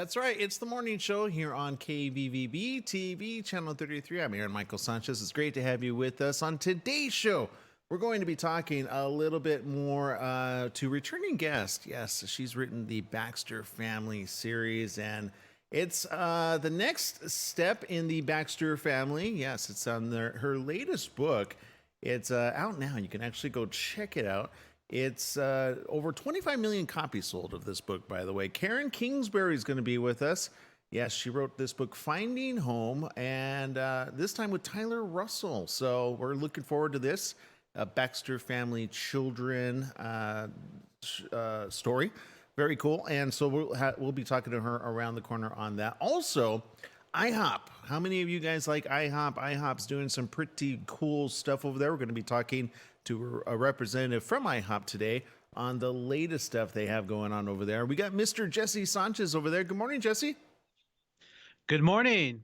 That's right. It's the morning show here on KVVB TV, channel 33. I'm Aaron Michael Sanchez. It's great to have you with us. On today's show, we're going to be talking a little bit more to returning guest. Yes, she's written the Baxter Family series, and it's the next step in the Baxter family. Yes, it's on her latest book. It's out now. You can actually go check it out. It's over 25 million copies sold of this book, by the way. Karen Kingsbury is going to be with us. Yes, she wrote this book, Finding Home, and this time with Tyler Russell. So we're looking forward to this Baxter family children story. Very cool. And so we'll be talking to her around the corner on that. Also, IHOP. How many of you guys like IHOP? IHOP's doing some pretty cool stuff over there. We're going to be talking to a representative from IHOP today on the latest stuff they have going on over there. We got Mr. Jesse Sanchez over there. Good morning, Jesse. Good morning.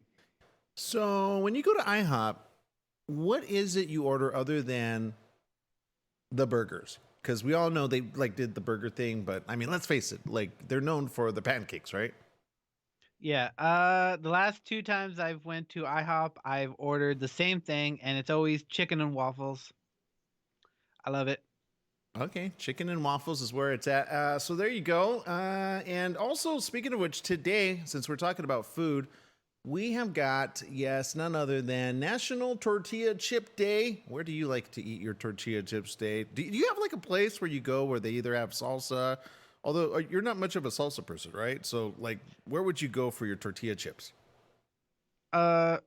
So when you go to IHOP, what is it you order other than the burgers? Because we all know they did the burger thing, but I mean, let's face it, they're known for the pancakes, right? Yeah, the last two times I've went to IHOP, I've ordered the same thing, and it's always chicken and waffles. I love it. Okay, chicken and waffles is where it's at. So there you go. And also, speaking of which, today, since we're talking about food, we have got, yes, none other than National Tortilla Chip Day. Where do you like to eat your tortilla chips day? Do you have like a place where you go where they either have salsa, although you're not much of a salsa person, right? So where would you go for your tortilla chips? Uh,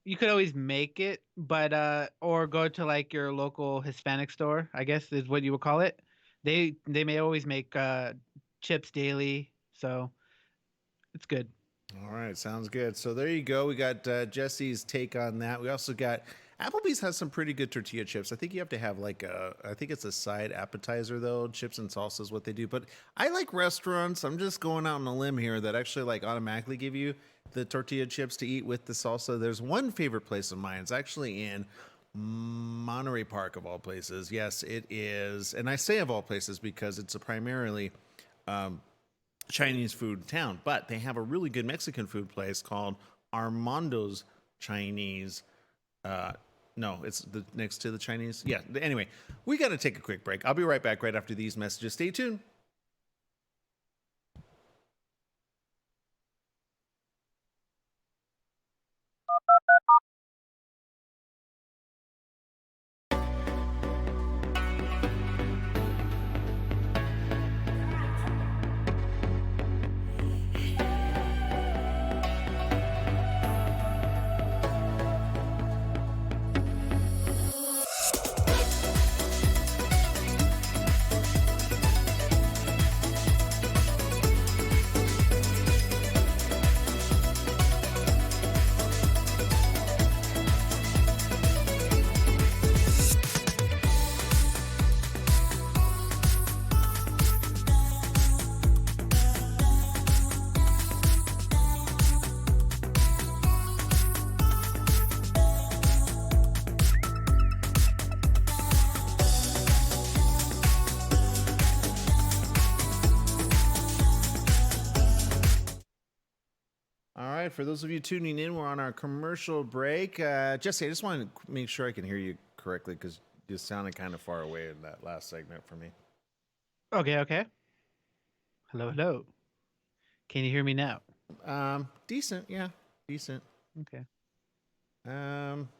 you could always make it, but or go to like your local Hispanic store, I guess is what you would call it. They may always make chips daily, so it's good. All right, sounds good. So there you go. We got Jesse's take on that. We also got Applebee's has some pretty good tortilla chips. I think you have to have I think it's a side appetizer though. Chips and salsa is what they do. But I like restaurants. I'm just going out on a limb here that actually automatically give you the tortilla chips to eat with the salsa. There's one favorite place of mine. It's actually in Monterey Park of all places. Yes, it is. And I say of all places because it's a primarily Chinese food town, but they have a really good Mexican food place called Armando's Chinese. No, it's next to the Chinese. Yeah. Anyway, we got to take a quick break. I'll be right back right after these messages. Stay tuned. All right, for those of you tuning in, we're on our commercial break. Jesse, I just want to make sure I can hear you correctly because you sounded kind of far away in that last segment for me. Okay, okay. Hello, hello. Can you hear me now? Decent, yeah, decent. Okay. Um,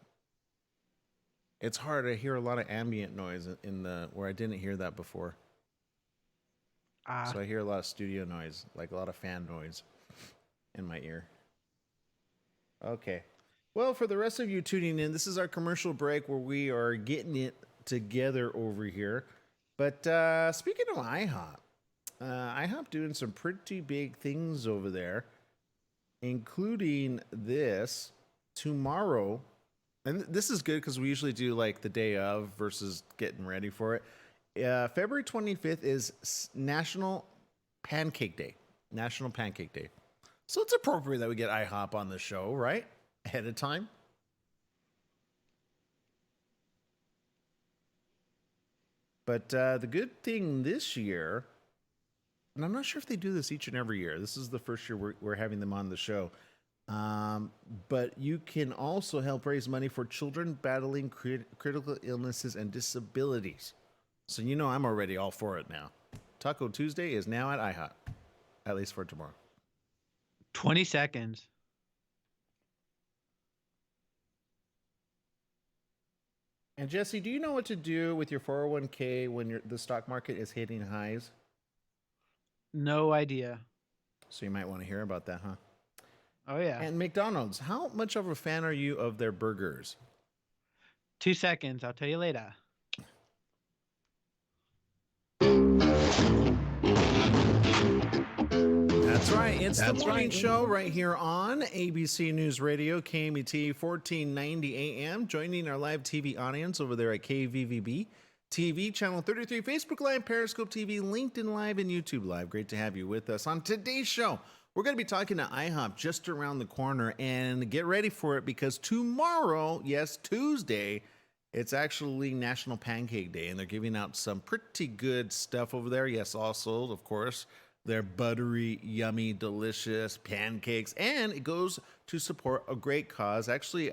it's hard. I hear a lot of ambient noise in the where I didn't hear that before. Ah, So I hear a lot of studio noise, like a lot of fan noise in my ear. Okay. Well, for the rest of you tuning in, this is our commercial break where we are getting it together over here. But speaking of IHOP, IHOP doing some pretty big things over there, including this tomorrow. And this is good because we usually do like the day of versus getting ready for it. February 25th is National Pancake Day. National Pancake Day. So it's appropriate that we get IHOP on the show, right? Ahead of time. But the good thing this year and I'm not sure if they do this each and every year. This is the first year we're having them on the show. But you can also help raise money for children battling critical illnesses and disabilities. So I'm already all for it now. Taco Tuesday is now at IHOP, at least for tomorrow. 20 seconds. And Jesse, do you know what to do with your 401k when the stock market is hitting highs? No idea. So you might want to hear about that, huh? Oh, yeah. And McDonald's, how much of a fan are you of their burgers? 2 seconds. I'll tell you later. That's right. It's the morning show right here on ABC News Radio, KMET 1490 AM. Joining our live TV audience over there at KVVB TV, Channel 33, Facebook Live, Periscope TV, LinkedIn Live, and YouTube Live. Great to have you with us. On today's show, we're going to be talking to IHOP just around the corner, and get ready for it because tomorrow, yes, Tuesday, it's actually National Pancake Day, and they're giving out some pretty good stuff over there. Yes, also, of course, they're buttery, yummy, delicious pancakes, and it goes to support a great cause, actually,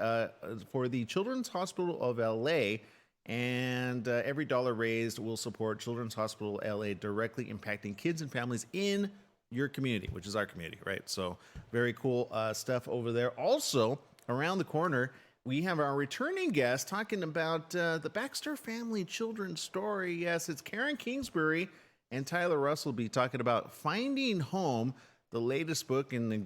for the Children's Hospital of LA. And every dollar raised will support Children's Hospital LA, directly impacting kids and families in your community, which is our community, right? So very cool stuff over there. Also, around the corner, we have our returning guest talking about the Baxter family children's story. Yes, it's Karen Kingsbury and Tyler Russell will be talking about Finding Home, the latest book in the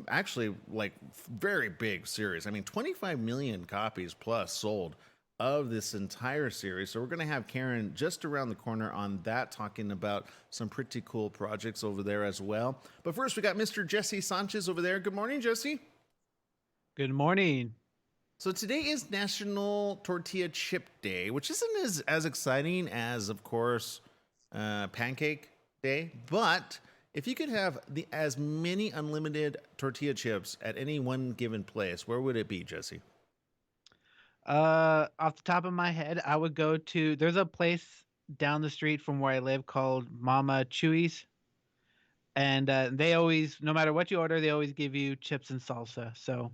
actually like very big series. I mean, 25 million copies plus sold of this entire series. So we're going to have Karen just around the corner on that, talking about some pretty cool projects over there as well. But first, we got Mr. Jesse Sanchez over there. Good morning, Jesse. Good morning. So today is National Tortilla Chip Day, which isn't as exciting as, of course, Pancake Day. But if you could have as many unlimited tortilla chips at any one given place, where would it be, Jesse? Off the top of my head, I would go to, there's a place down the street from where I live called Mama Chewy's. And they always, no matter what you order, they always give you chips and salsa. So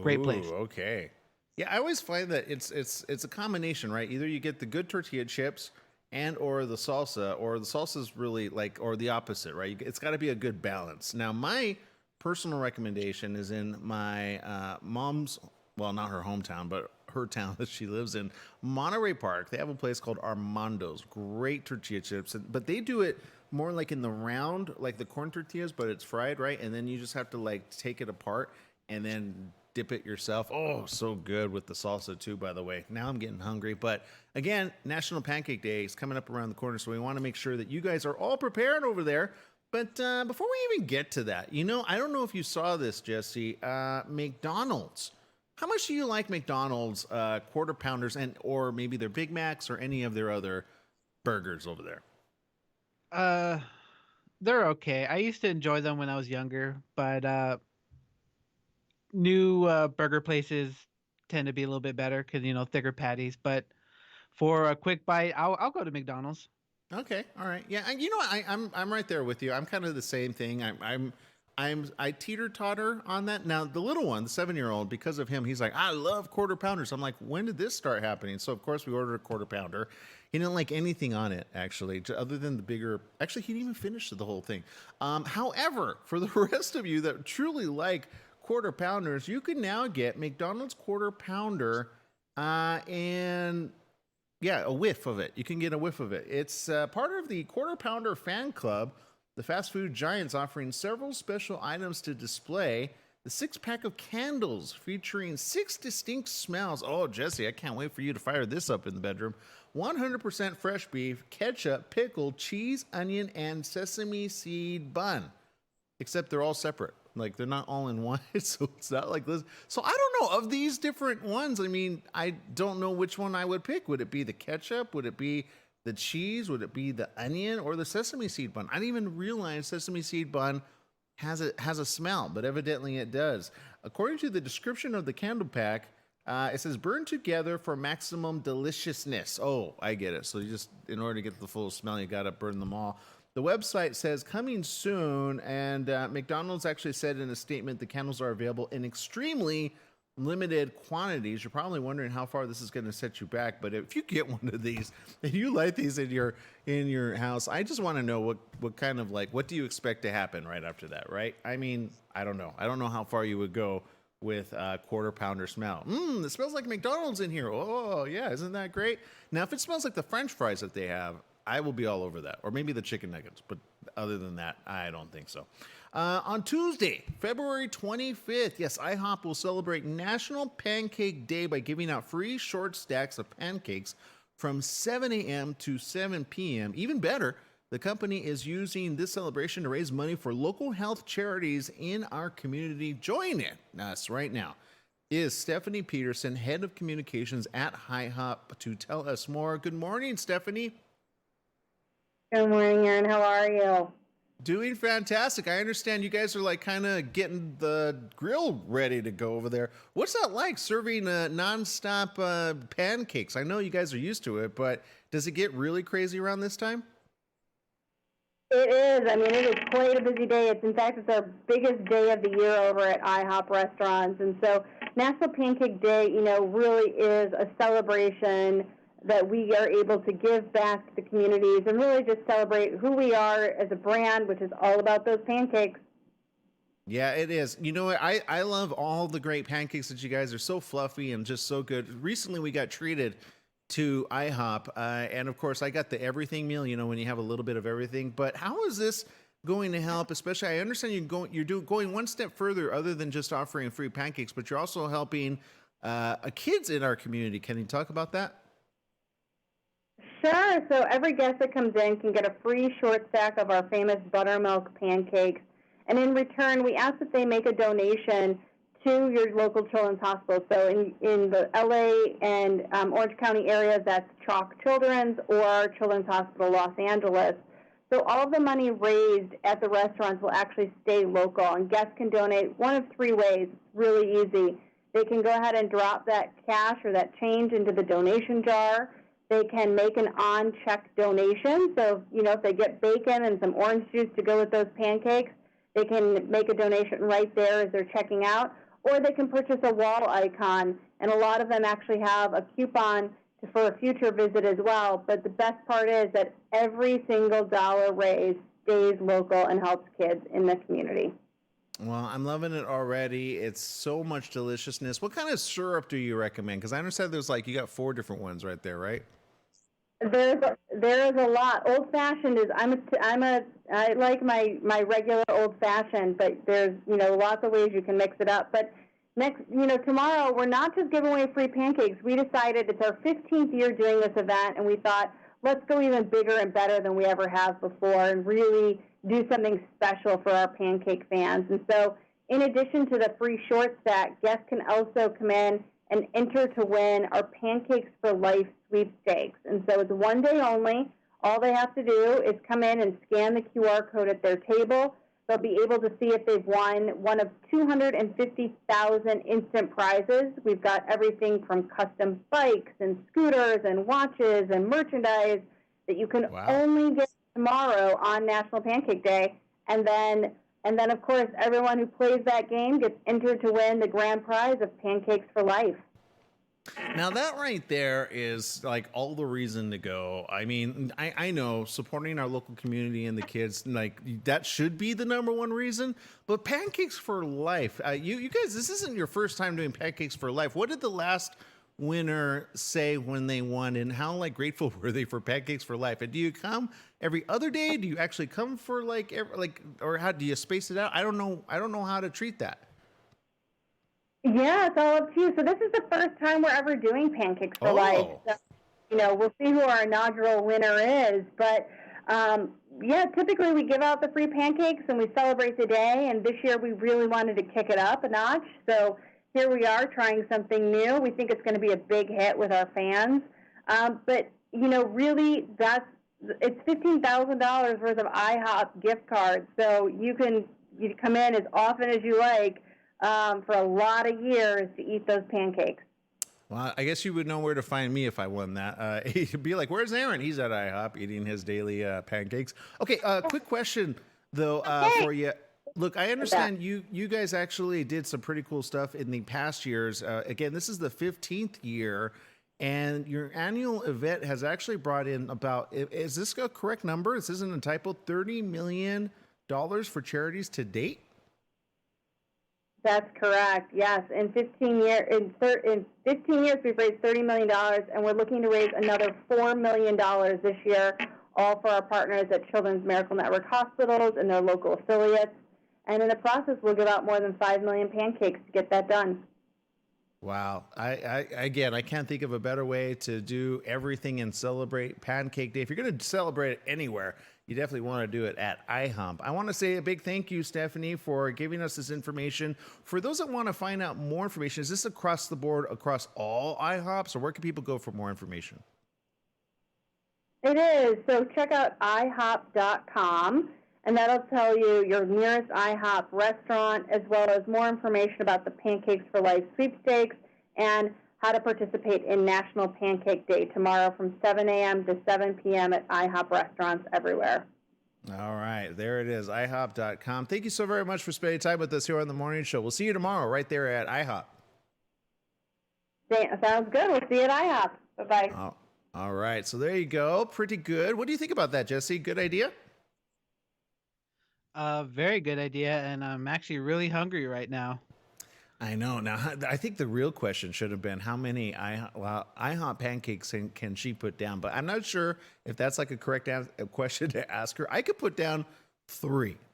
great place. Ooh, okay. Yeah, I always find that it's a combination, right? Either you get the good tortilla chips and or the salsa is really like, or the opposite, right? It's got to be a good balance. Now, my personal recommendation is in my mom's, well, not her hometown, but her town that she lives in, Monterey Park. They have a place called Armando's. Great tortilla chips, but they do it more like in the round, like the corn tortillas, but it's fried, right? And then you just have to like take it apart and then dip it yourself. Oh, so good with the salsa too, by the way. Now I'm getting hungry. But again, National Pancake Day is coming up around the corner, so we want to make sure that you guys are all prepared over there. But before we even get to that, I don't know if you saw this, Jesse, McDonald's. How much do you like McDonald's quarter pounders or maybe their Big Macs or any of their other burgers over there? They're okay. I used to enjoy them when I was younger, but new burger places tend to be a little bit better because thicker patties. But for a quick bite, I'll go to McDonald's. Okay, all right, yeah. I'm right there with you. I'm kind of the same thing. I teeter totter on that. Now the little one, the 7-year-old, because of him, he's like, I love quarter pounders. I'm like, when did this start happening? So of course we ordered a quarter pounder. He didn't like anything on it actually, other than the bigger. Actually, he didn't even finish the whole thing. However, for the rest of you that truly like quarter pounders, you can now get McDonald's quarter pounder, and yeah, a whiff of it. You can get a whiff of it. It's part of the Quarter Pounder Fan Club. The fast food giant's offering several special items to display. The 6-pack of candles featuring 6 distinct smells. Oh, Jesse, I can't wait for you to fire this up in the bedroom. 100% fresh beef, ketchup, pickle, cheese, onion, and sesame seed bun. Except they're all separate. Like, they're not all in one, so it's not like this. So I don't know, of these different ones, I mean, I don't know which one I would pick. Would it be the ketchup? Would it be the cheese? Would it be the onion or the sesame seed bun? I didn't even realize sesame seed bun has a smell, but evidently it does. According to the description of the candle pack, it says burn together for maximum deliciousness. Oh, I get it. So you just, in order to get the full smell, you got to burn them all. The website says coming soon, and McDonald's actually said in a statement the candles are available in extremely limited quantities. You're probably wondering how far this is going to set you back, but if you get one of these and you light these in your house, I just want to know what kind of what do you expect to happen right after that, right? I mean, I don't know how far you would go with a quarter pounder smell. It smells like McDonald's in here. Oh yeah, isn't that great? Now if it smells like the French fries that they have, I will be all over that, or maybe the chicken nuggets, but other than that, I don't think so. On Tuesday, February 25th, yes, IHOP will celebrate National Pancake Day by giving out free short stacks of pancakes from 7 a.m. to 7 p.m. Even better, the company is using this celebration to raise money for local health charities in our community. Join us right now is Stephanie Peterson, Head of Communications at IHOP, to tell us more. Good morning, Stephanie. Good morning, Aaron. How are you? Doing fantastic. I understand you guys are kind of getting the grill ready to go over there. What's that like, serving nonstop pancakes? I know you guys are used to it, but does it get really crazy around this time? It is. I mean, it is quite a busy day. In fact, it's our biggest day of the year over at IHOP restaurants. And so National Pancake Day, really is a celebration that we are able to give back to the communities and really just celebrate who we are as a brand, which is all about those pancakes. Yeah, it is. You know what? I love all the great pancakes that you guys are so fluffy and just so good. Recently, we got treated to IHOP, and of course, I got the everything meal. When you have a little bit of everything. But how is this going to help? Especially, I understand you're going one step further, other than just offering free pancakes, but you're also helping kids in our community. Can you talk about that? Sure. So every guest that comes in can get a free short stack of our famous buttermilk pancakes. And in return, we ask that they make a donation to your local children's hospital. So in the LA and Orange County areas, that's Chalk Children's or Children's Hospital Los Angeles. So all of the money raised at the restaurants will actually stay local, and guests can donate one of three ways. It's really easy. They can go ahead and drop that cash or that change into the donation jar. They can make an on-check donation. So, if they get bacon and some orange juice to go with those pancakes, they can make a donation right there as they're checking out. Or they can purchase a wall icon, and a lot of them actually have a coupon for a future visit as well. But the best part is that every single dollar raised stays local and helps kids in the community. Well, I'm loving it already. It's so much deliciousness. What kind of syrup do you recommend? Because I understand there's you got 4 different ones right there, right? There's a lot. Old fashioned is I like my regular old fashioned, but there's lots of ways you can mix it up. But next tomorrow we're not just giving away free pancakes. We decided it's our 15th year doing this event, and we thought let's go even bigger and better than we ever have before, and really do something special for our pancake fans. And so, in addition to the free short stack, guests can also come in and enter to win our Pancakes for Life sweepstakes. And so it's one day only. All they have to do is come in and scan the QR code at their table. They'll be able to see if they've won one of 250,000 instant prizes. We've got everything from custom bikes and scooters and watches and merchandise that you can only get tomorrow on National Pancake Day. And then, of course, everyone who plays that game gets entered to win the grand prize of Pancakes for Life. Now that right there is all the reason to go. I mean, I know supporting our local community and the kids, that should be the number one reason, but Pancakes for Life, you guys, this isn't your first time doing Pancakes for Life. What did the last winner say when they won, and how grateful were they for Pancakes for Life? And do you come every other day? Do you actually come for or how do you space it out? I don't know how to treat that. Yeah, it's all up to you. So this is the first time we're ever doing Pancakes for Life. So, we'll see who our inaugural winner is. But, typically we give out the free pancakes and we celebrate the day. And this year we really wanted to kick it up a notch. So here we are trying something new. We think it's going to be a big hit with our fans. But, really it's $15,000 worth of IHOP gift cards. So you come in as often as you like. For a lot of years to eat those pancakes. Well, I guess you would know where to find me if I won that. He'd be like, "Where's Aaron?" He's at IHOP eating his daily pancakes. Okay, quick question though for you. Look, I understand you guys actually did some pretty cool stuff in the past years. Again, this is the 15th year, and your annual event has actually brought in about, is this a correct number? This isn't a typo, $30 million for charities to date? That's correct. Yes, in 15 years, we've raised $30 million, and we're looking to raise another $4 million this year, all for our partners at Children's Miracle Network hospitals and their local affiliates. And in the process, we'll give out more than 5 million pancakes to get that done. Wow. I can't think of a better way to do everything and celebrate Pancake Day. If you're going to celebrate it anywhere, you definitely want to do it at IHOP. I want to say a big thank you, Stephanie, for giving us this information. For those that want to find out more information, is this across the board, across all IHOPs, or where can people go for more information? It is. So check out IHOP.com, and that'll tell you your nearest IHOP restaurant, as well as more information about the Pancakes for Life sweepstakes and how to participate in National Pancake Day tomorrow from 7 a.m. to 7 p.m. at IHOP restaurants everywhere. All right, there it is, IHOP.com. Thank you so very much for spending time with us here on the morning show. We'll see you tomorrow right there at IHOP. Sounds good. We'll see you at IHOP. Bye-bye. Oh, all right, so there you go. Pretty good. What do you think about that, Jesse? Good idea? Very good idea, and I'm actually really hungry right now. I know. Now, I think the real question should have been how many IHOP pancakes can she put down? But I'm not sure if that's like a correct question to ask her. I could put down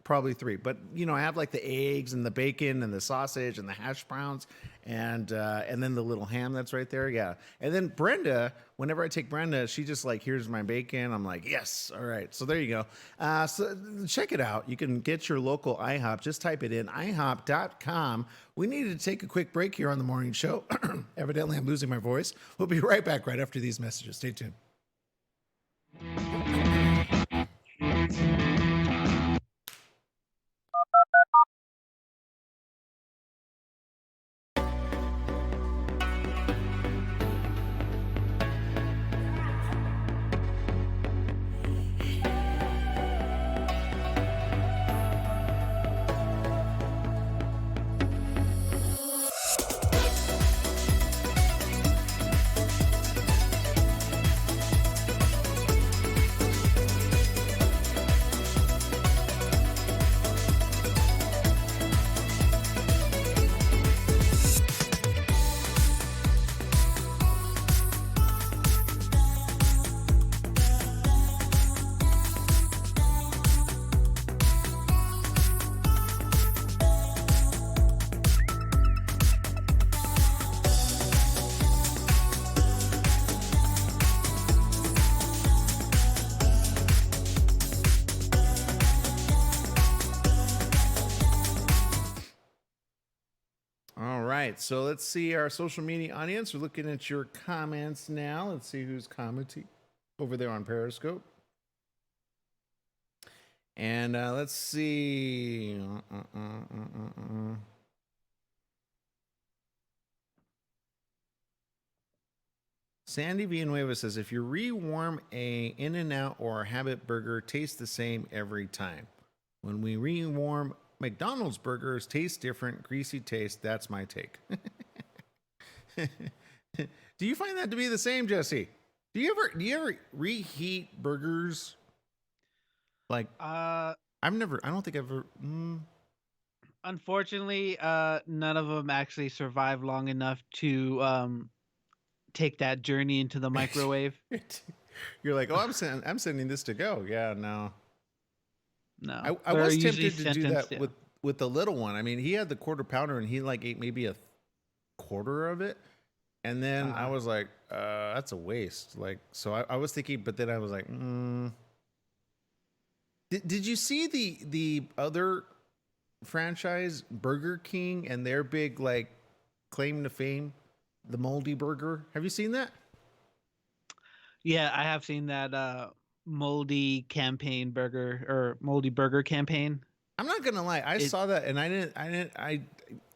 probably three. But, I have like the eggs and the bacon and the sausage and the hash browns and then the little ham that's right there. Yeah. And then Brenda, whenever I take Brenda, she just like, here's my bacon. I'm like, yes. All right. So there you go. So check it out. You can get your local IHOP. Just type it in, IHOP.com. We needed to take a quick break here on the morning show. Evidently, I'm losing my voice. We'll be right back right after these messages. Stay tuned. So let's see our social media audience. We're looking at your comments now. Let's see who's commenting over there on Periscope. And let's see. Sandy Villanueva says, if you rewarm a In-N-Out or a Habit burger, tastes the same every time. When we rewarm McDonald's burgers, taste different, greasy taste. That's my take. Do you find that to be the same, Jesse? Do you ever reheat burgers? Like, I don't think I've ever. Unfortunately, none of them actually survive long enough to take that journey into the microwave. You're like, oh, I'm sending this to go. Yeah, no. No, I was tempted to do that with the little one. I mean, he had the quarter pounder and he like ate maybe a quarter of it. And then I was like, that's a waste. Like, so I was thinking, but then I was like, Did you see the other franchise, Burger King, and their big like claim to fame, the moldy burger? Have you seen that? Yeah, I have seen that moldy burger campaign. I'm not gonna lie, I saw that and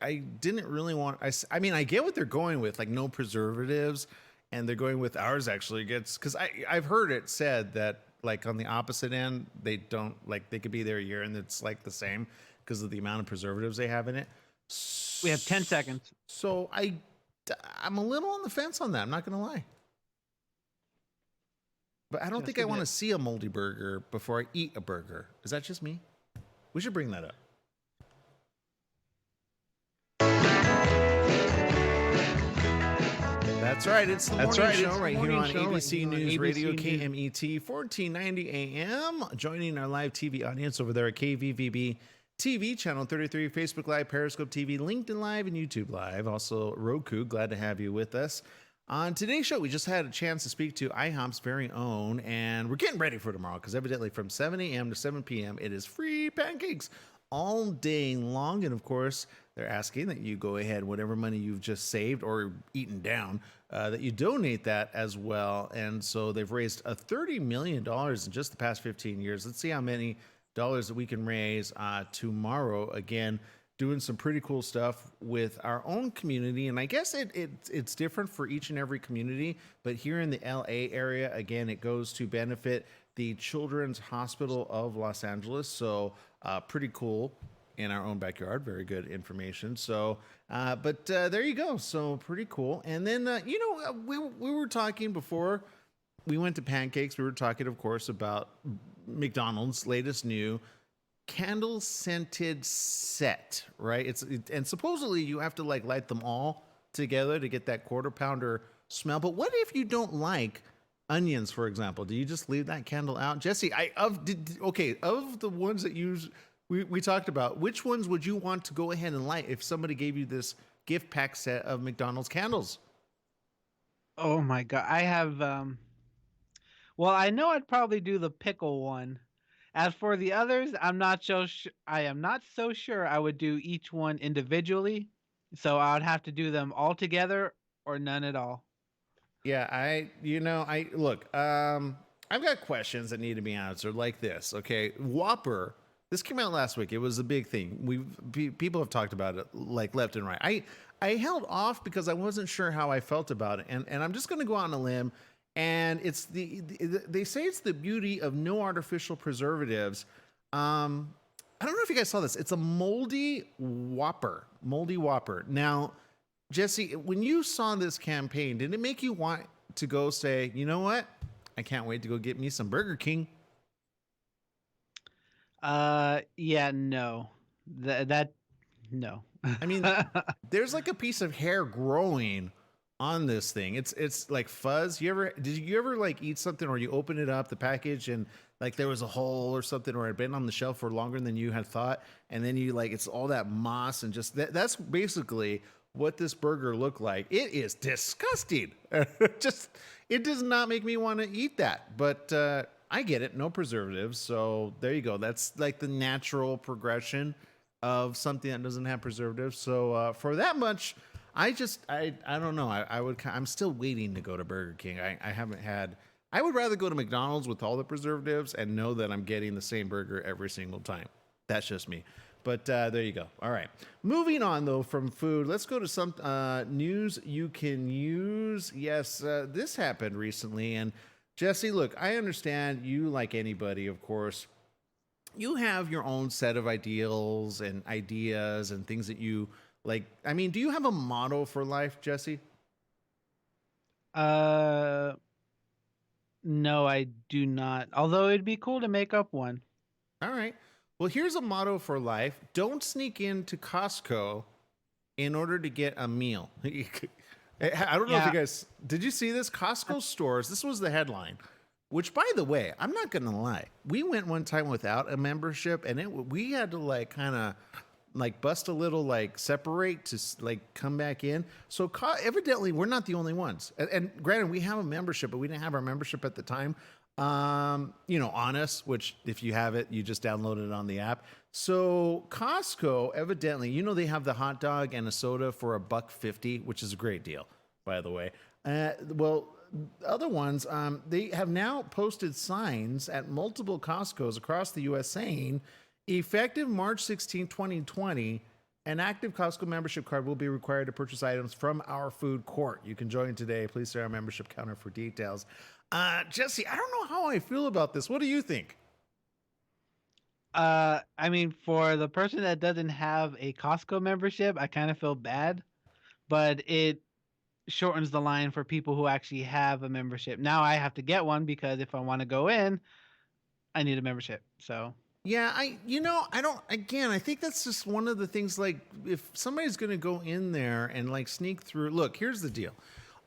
I didn't really want. I mean, I get what they're going with, like no preservatives, and they're going with ours actually gets because I've heard it said that like on the opposite end they don't like they could be there a year and it's like the same because of the amount of preservatives they have in it. We have 10 seconds. So I'm a little on the fence on that. I'm not gonna lie. But I don't think I want to see a moldy burger before I eat a burger. Is that just me? We should bring that up. That's right. It's the morning show right here on ABC News Radio, KMET, 1490 AM. Joining our live TV audience over there at KVVB TV, Channel 33, Facebook Live, Periscope TV, LinkedIn Live, and YouTube Live. Also, Roku. Glad to have you with us. On today's show, we just had a chance to speak to IHOP's very own, and we're getting ready for tomorrow because evidently from 7 a.m. to 7 p.m., it is free pancakes all day long. And of course, they're asking that you go ahead, whatever money you've just saved or eaten down, that you donate that as well. And so they've raised $30 million in just the past 15 years. Let's see how many dollars that we can raise tomorrow. Again, doing some pretty cool stuff with our own community. And I guess it's different for each and every community. But here in the LA area, again, it goes to benefit the Children's Hospital of Los Angeles. So pretty cool in our own backyard. Very good information. So, but there you go. So pretty cool. And then, we were talking before we went to pancakes. We were talking, of course, about McDonald's latest new candle scented set, right? And supposedly you have to like light them all together to get that quarter pounder smell. But what if you don't like onions, for example? Do you just leave that candle out? Jesse, of the ones that we talked about, which ones would you want to go ahead and light if somebody gave you this gift pack set of McDonald's candles? Oh my God. I have, well, I know I'd probably do the pickle one. As for the others, I am not so sure I would do each one individually. So I would have to do them all together or none at all. Yeah, I've got questions that need to be answered like this. Okay, Whopper. This came out last week. It was a big thing. People have talked about it like left and right. I held off because I wasn't sure how I felt about it, and I'm just going to go out on a limb. And it's they say it's the beauty of no artificial preservatives. I don't know if you guys saw this. It's a moldy Whopper. Now, Jesse, when you saw this campaign, did it make you want to go say, you know what? I can't wait to go get me some Burger King? Yeah, no. No. I mean, there's like a piece of hair growing on this thing. It's like fuzz. Did you ever like eat something or you open it up, the package, and like there was a hole or something, or it had been on the shelf for longer than you had thought, and then you like it's all that moss and just that's basically what this burger looked like. It is disgusting. It does not make me want to eat that. But I get it, no preservatives. So there you go. That's like the natural progression of something that doesn't have preservatives. So for that much, I don't know. I'm still waiting to go to Burger King. I would rather go to McDonald's with all the preservatives and know that I'm getting the same burger every single time. That's just me. But there you go. All right. Moving on, though, from food, let's go to some news you can use. Yes, this happened recently. And Jesse, look, I understand you, like anybody, of course, you have your own set of ideals and ideas and things that you like. I mean, do you have a motto for life, Jesse? No, I do not. Although it'd be cool to make up one. All right. Well, here's a motto for life. Don't sneak into Costco in order to get a meal. I don't know if you guys, did you see this? Costco stores, this was the headline, which, by the way, I'm not going to lie. We went one time without a membership, and we had to like kind of like bust a little, like separate to like come back in. So evidently we're not the only ones. And granted, we have a membership, but we didn't have our membership at the time. On us, which if you have it, you just download it on the app. So Costco, evidently, they have the hot dog and a soda for $1.50, which is a great deal, by the way. Well, other ones, they have now posted signs at multiple Costcos across the U.S. saying, effective March 16, 2020, An active Costco membership card will be required to purchase items from our food court. You can join today. Please see our membership counter for details. Jesse, I don't know how I feel about this. What do you think? I mean, for the person that doesn't have a Costco membership, I kind of feel bad, but it shortens the line for people who actually have a membership. Now I have to get one because if I want to go in, I need a membership. So Yeah, I think that's just one of the things, like, if somebody's going to go in there and like sneak through, look, here's the deal.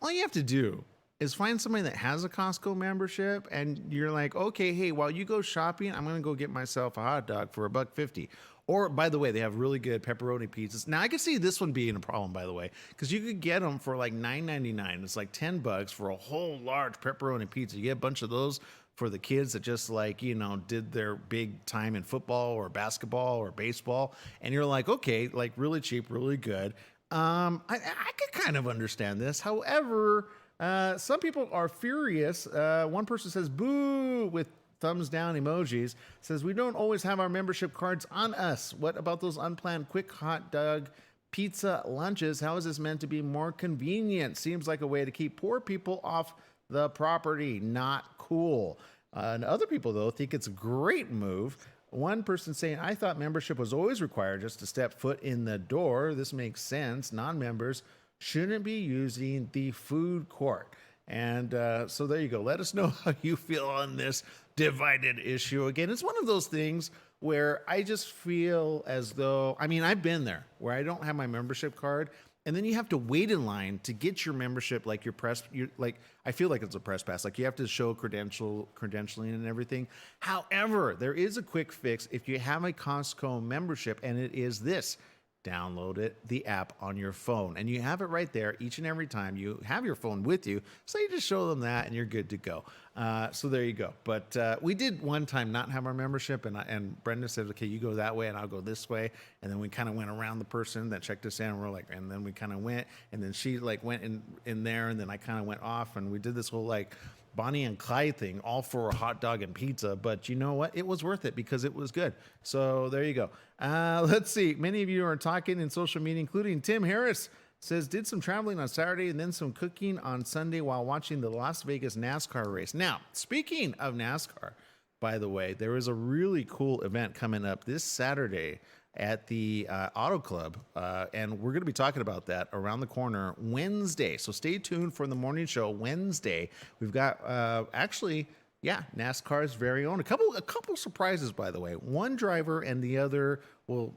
All you have to do is find somebody that has a Costco membership and you're like, okay, hey, while you go shopping, I'm going to go get myself a hot dog for $1.50. Or, by the way, they have really good pepperoni pizzas. Now, I could see this one being a problem, by the way, because you could get them for like $9.99. It's like $10 for a whole large pepperoni pizza. You get a bunch of those for the kids that just like, did their big time in football or basketball or baseball. And you're like, okay, like really cheap, really good. I could kind of understand this. However, some people are furious. One person says, boo, with thumbs down emojis, says, we don't always have our membership cards on us. What about those unplanned quick hot dog pizza lunches? How is this meant to be more convenient? Seems like a way to keep poor people off the property. Not cool. And other people, though, think it's a great move. One person saying, I thought membership was always required just to step foot in the door. This makes sense. Non-members shouldn't be using the food court. And so there you go. Let us know how you feel on this divided issue. Again, it's one of those things where I just feel as though, I've been there where I don't have my membership card. And then you have to wait in line to get your membership, like I feel like it's a press pass. Like you have to show credentialing and everything. However, there is a quick fix if you have a Costco membership, and it is this. Download the app on your phone, and you have it right there each and every time you have your phone with you. So you just show them that, and you're good to go. So there you go. But we did one time not have our membership, and Brenda said, "Okay, you go that way, and I'll go this way." And then we kind of went around the person that checked us in, and we're like, and then we kind of went, and then she like went in there, and then I kind of went off, and we did this whole like Bonnie and Clyde thing, all for a hot dog and pizza. But you know what? It was worth it because it was good. So there you go. Let's see. Many of you are talking in social media, including Tim Harris. Says, did some traveling on Saturday and then some cooking on Sunday while watching the Las Vegas NASCAR race. Now, speaking of NASCAR, by the way, there is a really cool event coming up this Saturday at the Auto Club, and we're going to be talking about that around the corner Wednesday. So stay tuned for the morning show Wednesday. We've got NASCAR's very own. A couple surprises, by the way. One driver and the other will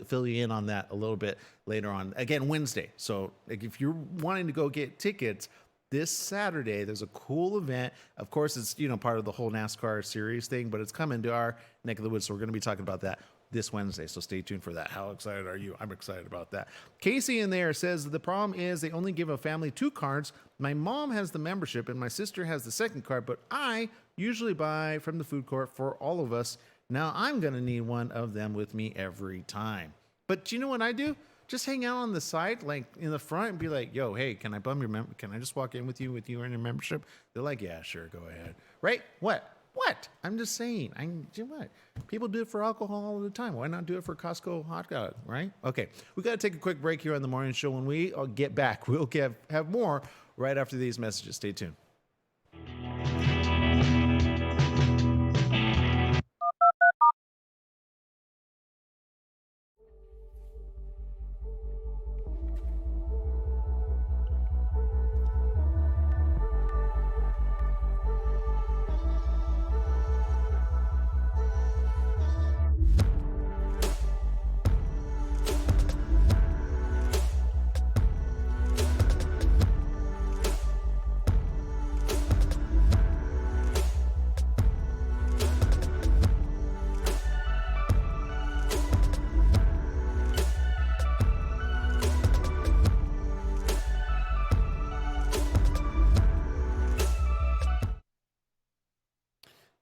fill you in on that a little bit later on. Again, Wednesday. So if you're wanting to go get tickets this Saturday, there's a cool event. Of course, it's part of the whole NASCAR series thing, but it's coming to our neck of the woods. So we're going to be talking about that this Wednesday. So stay tuned for that. How excited are you? I'm excited about that. Casey in there says, the problem is they only give a family 2 cards. My mom has the membership and my sister has the second card, but I usually buy from the food court for all of us. Now I'm going to need one of them with me every time. But you know what I do? Just hang out on the side, like in the front, and be like, yo, hey, can I bum your can I just walk in with you and your membership? They're like, yeah, sure, go ahead. Right? What? I'm just saying. What? People do it for alcohol all the time. Why not do it for Costco hot dog, right? Okay, we got to take a quick break here on the morning show. When we get back, we'll have more right after these messages. Stay tuned.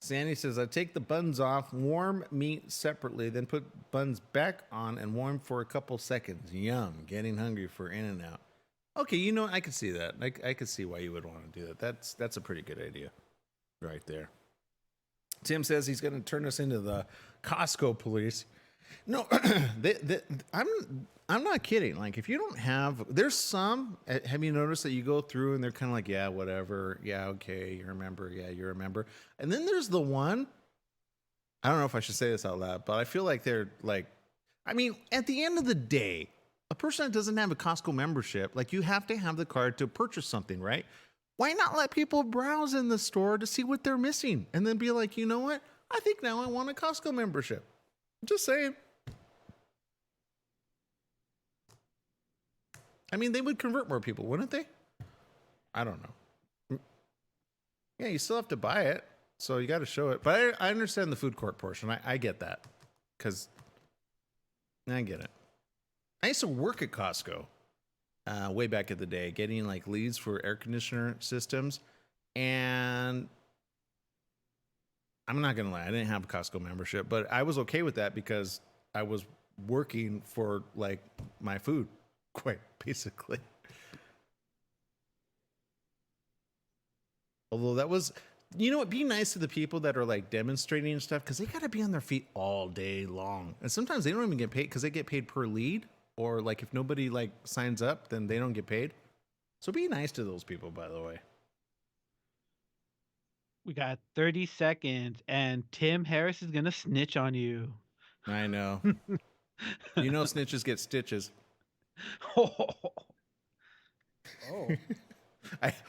Sandy says, I take the buns off, warm meat separately, then put buns back on and warm for a couple seconds. Yum, getting hungry for In-N-Out. Okay, I could see that. I could see why you would want to do that. That's a pretty good idea right there. Tim says he's going to turn us into the Costco police. No, I'm not kidding. Like, if you don't have, there's some. Have you noticed that you go through and they're kind of like, yeah, whatever, yeah, okay, you remember, yeah, you remember, and then there's the one. I don't know if I should say this out loud, but I feel like they're like, I mean, at the end of the day, a person that doesn't have a Costco membership, like you have to have the card to purchase something, right? Why not let people browse in the store to see what they're missing and then be like, you know what? I think now I want a Costco membership. Just saying. I mean, they would convert more people, wouldn't they? I don't know. Yeah, you still have to buy it, so you got to show it. But I understand the food court portion. I get that, because I get it. I used to work at Costco way back in the day, getting like leads for air conditioner systems, and I'm not gonna lie, I didn't have a Costco membership, but I was okay with that because I was working for like my food, quite basically. Although that was, you know, it'd be nice to the people that are like demonstrating and stuff, because they got to be on their feet all day long, and sometimes they don't even get paid because they get paid per lead, or like if nobody like signs up, then they don't get paid. So be nice to those people, by the way. We got 30 seconds, and Tim Harris is gonna snitch on you. I know. You know, snitches get stitches. Oh.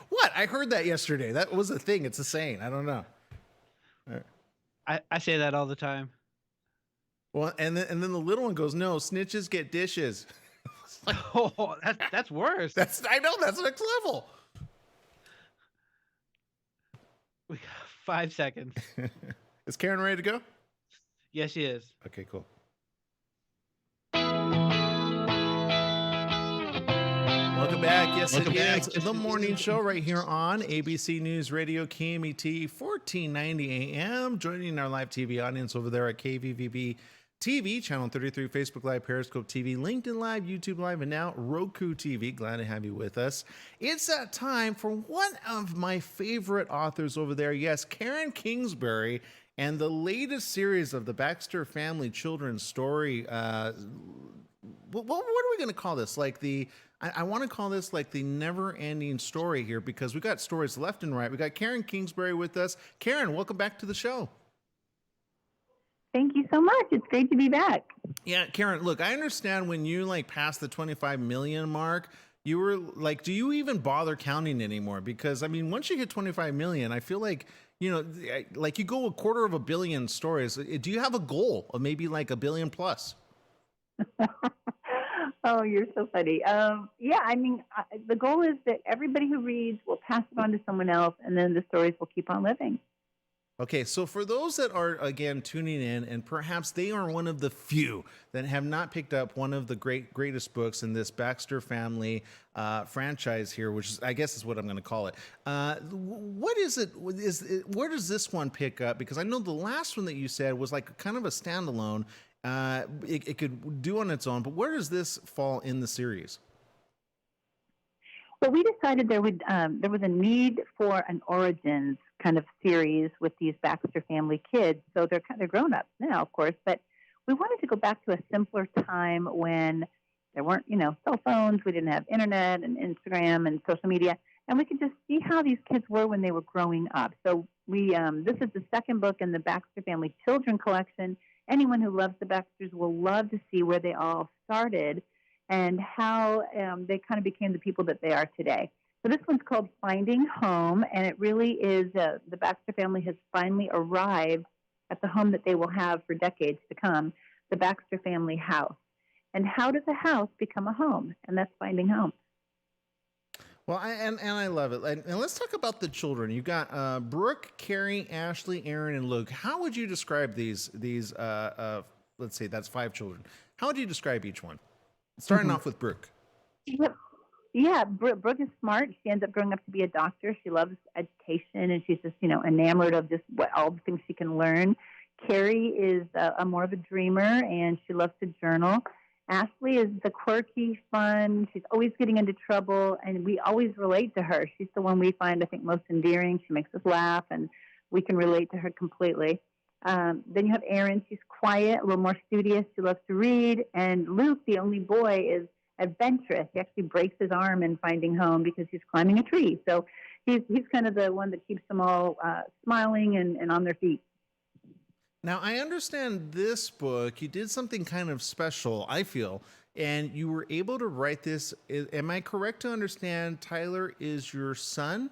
What? I heard that yesterday. That was a thing. It's a saying. I don't know. I say that all the time. Well, and then the little one goes, "No, snitches get dishes." Like, oh, that's worse. I know, that's next level. We got 5 seconds. Is Karen ready to go? Yes, she is. Okay, cool. Welcome back. Yes, it is the morning show right here on ABC News Radio, KMET, 1490 AM. Joining our live TV audience over there at KVVB TV, Channel 33, Facebook Live, Periscope TV, LinkedIn Live, YouTube Live, and now Roku TV. Glad to have you with us. It's that time for one of my favorite authors over there. Yes, Karen Kingsbury, and the latest series of the Baxter Family Children's Story. What are we going to call this? Like I want to call this like the never-ending story here, because we got stories left and right. We got Karen Kingsbury with us. Karen, welcome back to the show. Thank you so much. It's great to be back. Yeah, Karen, look, I understand when you like passed the 25 million mark, you were like, do you even bother counting anymore? Because I mean, once you hit 25 million, I feel like, you know, like you go 250 million stories. Do you have a goal of maybe like 1 billion plus? Oh, you're so funny. Yeah, I mean, the goal is that everybody who reads will pass it on to someone else, and then the stories will keep on living. Okay, so for those that are, again, tuning in, and perhaps they are one of the few that have not picked up one of the greatest books in this Baxter Family franchise here, which is, I guess is what I'm going to call it. What is it? Where does this one pick up? Because I know the last one that you said was like kind of a standalone. It could do on its own, but where does this fall in the series? Well, we decided there was a need for an origins kind of series with these Baxter family kids. So they're grown ups now, of course, but we wanted to go back to a simpler time when there weren't, cell phones. We didn't have internet and Instagram and social media, and we could just see how these kids were when they were growing up. So we this is the second book in the Baxter Family Children collection. Anyone who loves the Baxters will love to see where they all started and how they kind of became the people that they are today. So this one's called Finding Home, and it really is the Baxter family has finally arrived at the home that they will have for decades to come, the Baxter family house. And how does a house become a home? And that's Finding Home. Well, I love it. And let's talk about the children. You got Brooke, Carrie, Ashley, Aaron, and Luke. How would you describe these? Let's say that's 5 children. How would you describe each one? Starting off with Brooke. Yep. Yeah, Brooke is smart. She ends up growing up to be a doctor. She loves education, and she's just, enamored of just all the things she can learn. Carrie is a more of a dreamer, and she loves to journal. Ashley is the quirky, fun. She's always getting into trouble, and we always relate to her. She's the one we find, I think, most endearing. She makes us laugh, and we can relate to her completely. Then you have Erin. She's quiet, a little more studious. She loves to read. And Luke, the only boy, is adventurous. He actually breaks his arm in finding home because he's climbing a tree. So he's kind of the one that keeps them all smiling and on their feet. Now, I understand this book, you did something kind of special, I feel, and you were able to write this. Am I correct to understand Tyler is your son?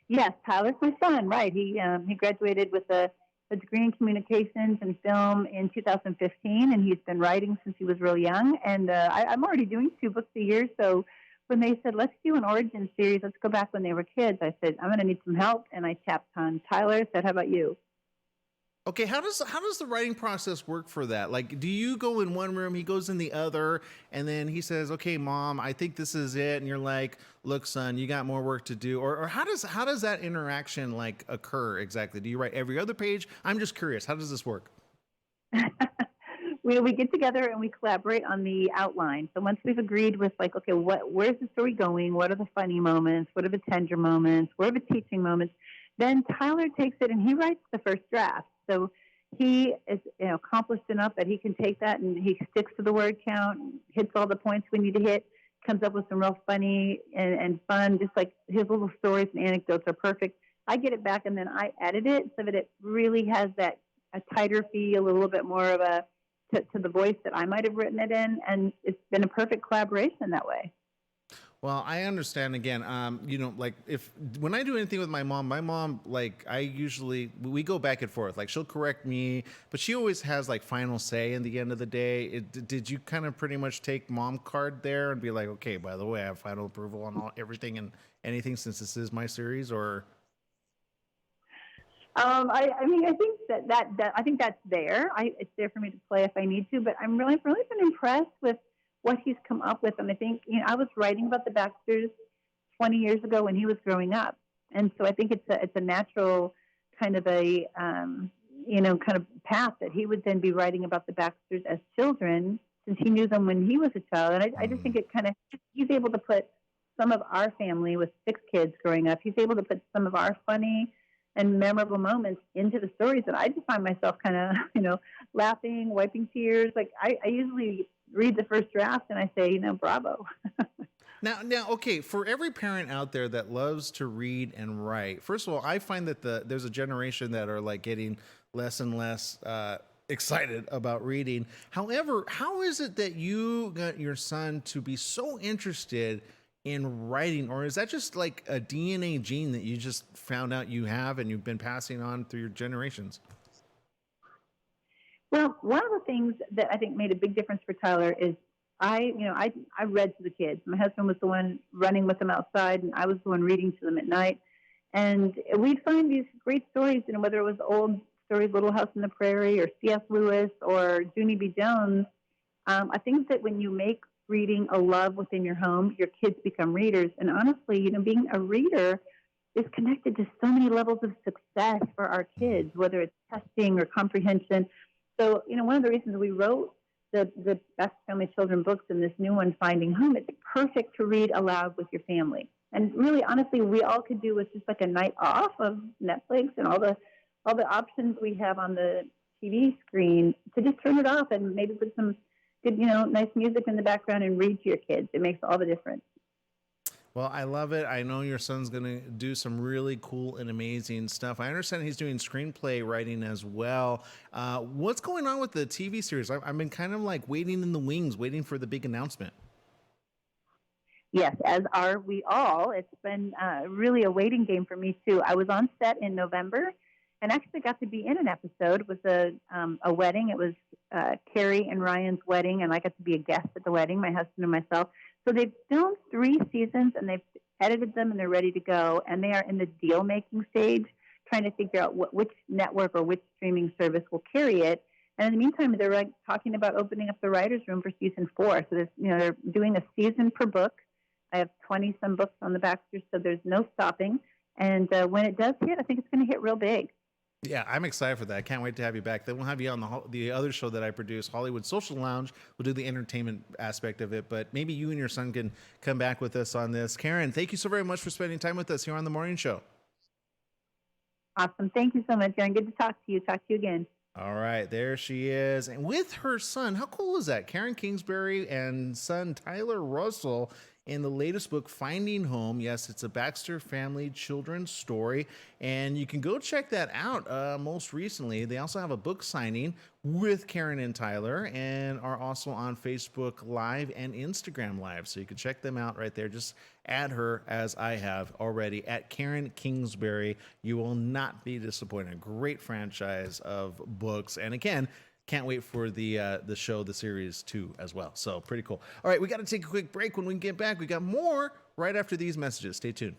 Yes, Tyler's my son, right. He graduated with a degree in communications and film in 2015, and he's been writing since he was real young. And I'm already doing 2 books a year, so when they said, let's do an origin series, let's go back when they were kids, I said, I'm going to need some help, and I tapped on Tyler, said, how about you? Okay, how does the writing process work for that? Like, do you go in one room, he goes in the other, and then he says, "Okay, Mom, I think this is it," and you're like, "Look, son, you got more work to do," or how does that interaction like occur exactly? Do you write every other page? I'm just curious. How does this work? We get together and we collaborate on the outline. So once we've agreed with like, okay, where's the story going? What are the funny moments? What are the tender moments? What are the teaching moments? Then Tyler takes it and he writes the first draft. So he is accomplished enough that he can take that and he sticks to the word count, hits all the points we need to hit, comes up with some real funny and fun, just like his little stories and anecdotes are perfect. I get it back and then I edit it so that it really has that a tighter feel, a little bit more of a to the voice that I might have written it in, and it's been a perfect collaboration that way. Well, I understand again. Like if when I do anything with my mom, like we go back and forth. Like she'll correct me, but she always has like final say in the end of the day. Did you kind of pretty much take mom card there and be like, okay, by the way, I have final approval on everything and anything since this is my series, or? I mean, I think that I think that's there. It's there for me to play if I need to, but I'm really been impressed with what he's come up with. And I think, I was writing about the Baxters 20 years ago when he was growing up. And so I think it's a natural kind of a, kind of path that he would then be writing about the Baxters as children since he knew them when he was a child. And I just think it kind of, he's able to put some of our family with 6 kids growing up, he's able to put some of our funny and memorable moments into the stories. And I just find myself kind of, laughing, wiping tears. Like I usually read the first draft and I say, bravo. Now, okay, for every parent out there that loves to read and write, first of all, I find that there's a generation that are like getting less and less excited about reading. However, how is it that you got your son to be so interested in writing, or is that just like a DNA gene that you just found out you have and you've been passing on through your generations? Well, one of the things that I think made a big difference for Tyler is I read to the kids. My husband was the one running with them outside, and I was the one reading to them at night. And we'd find these great stories, whether it was old stories, Little House on the Prairie, or C.S. Lewis, or Junie B. Jones. I think that when you make reading a love within your home, your kids become readers. And honestly, being a reader is connected to so many levels of success for our kids, whether it's testing or comprehension. So, one of the reasons we wrote the Best Family Children books and this new one, Finding Home, it's perfect to read aloud with your family. And really, honestly, we all could do with just like a night off of Netflix and all the options we have on the TV screen to just turn it off and maybe put some good, nice music in the background and read to your kids. It makes all the difference. Well, I love it. I know your son's going to do some really cool and amazing stuff. I understand he's doing screenplay writing as well. What's going on with the TV series? I've been kind of like waiting in the wings, waiting for the big announcement. Yes, as are we all. It's been really a waiting game for me, too. I was on set in November and actually got to be in an episode. It was a wedding. It was Carrie and Ryan's wedding, and I got to be a guest at the wedding, my husband and myself. So they've filmed 3 seasons, and they've edited them, and they're ready to go. And they are in the deal-making stage, trying to figure out which network or which streaming service will carry it. And in the meantime, they're talking about opening up the writers' room for season 4. So they're doing a season per book. I have 20-some books on the Baxters, so there's no stopping. And when it does hit, I think it's going to hit real big. Yeah, I'm excited for that. I can't wait to have you back. Then we'll have you on the other show that I produce, Hollywood Social Lounge. We'll do the entertainment aspect of it, but maybe you and your son can come back with us on this. Karen, thank you so very much for spending time with us here on the morning show. Awesome. Thank you so much, Aaron. Good to talk to you. Talk to you again. All right, there she is. And with her son, how cool is that? Karen Kingsbury and son Tyler Russell in the latest book, Finding Home. Yes, it's a Baxter family children's story. And you can go check that out most recently. They also have a book signing with Karen and Tyler and are also on Facebook Live and Instagram Live. So you can check them out right there. Just add her, as I have already, at Karen Kingsbury. You will not be disappointed. Great franchise of books. And again, can't wait for the show, the series 2 as well. So pretty cool. All right, we got to take a quick break. When we get back, we got more right after these messages. Stay tuned.